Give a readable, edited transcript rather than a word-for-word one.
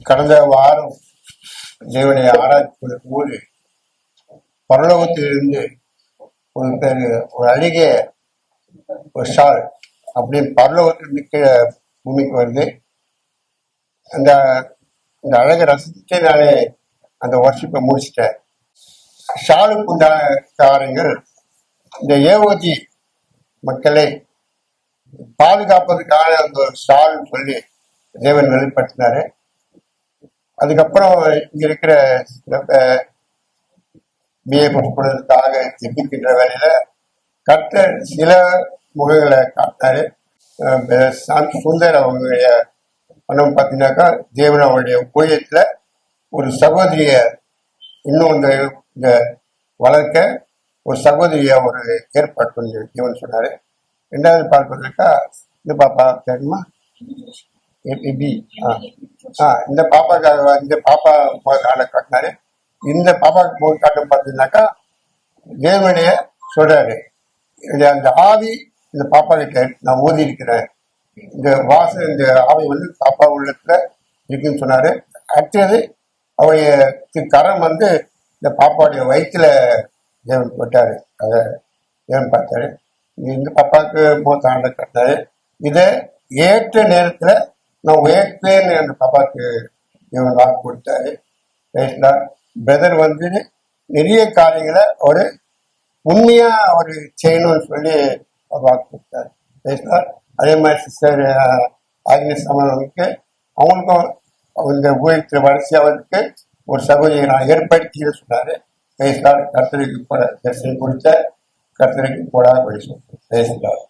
கடந்த வாரம் தேவனை ஆராய்ச்சி போது பரலோகத்திலிருந்து ஒரு பேர் ஒரு அழகிய ஒரு ஷால் அப்படி பரலோகத்தில் நிற்கிற பூமிக்கு வருது. அந்த இந்த அழகை ரசிச்சுட்டே நானே அந்த வர்ஷிப்பை முடிச்சிட்டேன். ஷாலுக்கு உண்டான காரியங்கள் இந்த ஏஓஜி மக்களை பாதுகாப்பதற்கான அந்த ஷால் சொல்லி தேவன் வெளிப்படுத்தினாரு. அதுக்கப்புறம் இங்க இருக்கிற பிஏ கொடுப்பதற்காக ஜெபிக்கின்ற வேலையில கர்த்தர் சில முகங்களை காட்டினாரு. சுந்தர் அவங்களுடைய பணம் பார்த்தீங்கன்னாக்கா தேவன் அவருடைய ஊழியத்துல ஒரு சகோதரிய இன்னும் இந்த வளர்க்க ஒரு சகோதரிய ஒரு ஏற்பாடு பண்ணி தேவன் சொன்னாரு. ரெண்டாவது பார்க்கறதுக்கா இந்த பாப்பா தெரியுமா இந்த பாப்பாக்காக இந்த பாப்பா காலை காட்டினாரு. இந்த பாப்பாவுக்கு முக காட்டும் பார்த்தீங்கன்னாக்கா தேவனுடைய சொல்றாரு, அந்த ஆவி இந்த பாப்பா கிட்ட நான் ஊதி இருக்கிறேன், இந்த வாசல் இந்த ஆவி வந்து பாப்பா உள்ளத்துல இருக்குன்னு சொன்னாரு. அடுத்தது அவருடைய கரம் வந்து இந்த பாப்பாவுடைய வயிற்றுல தேவன் போட்டாரு. அதை தேவன் பார்த்தாரு. இந்த பாப்பாவுக்கு முகத்தாண்ட கட்டினாரு. இதை ஏற்ற நேரத்துல நான் உயர்த்தேன்னு அந்த பாப்பாவுக்கு தேவன் வாக்கு கொடுத்தாரு. பிரதர் வந்து நிறைய காரியங்களை ஒரு உண்மையா ஒரு செய்யணும்னு சொல்லி வாக்கு கொடுத்தாரு. அதே மாதிரி சிஸ்டர் ஆக்னேஸ் அவங்களுக்கு அவங்களுக்கும் இந்த ஊழியத்தில் வரிசையாவதுக்கு ஒரு சகோதரியை நான் ஏற்படுத்தி சொன்னாரு. கர்த்தருக்கு போட தரிசனம் கொடுத்த கர்த்தருக்கு போடாத படி சொல்றேன்.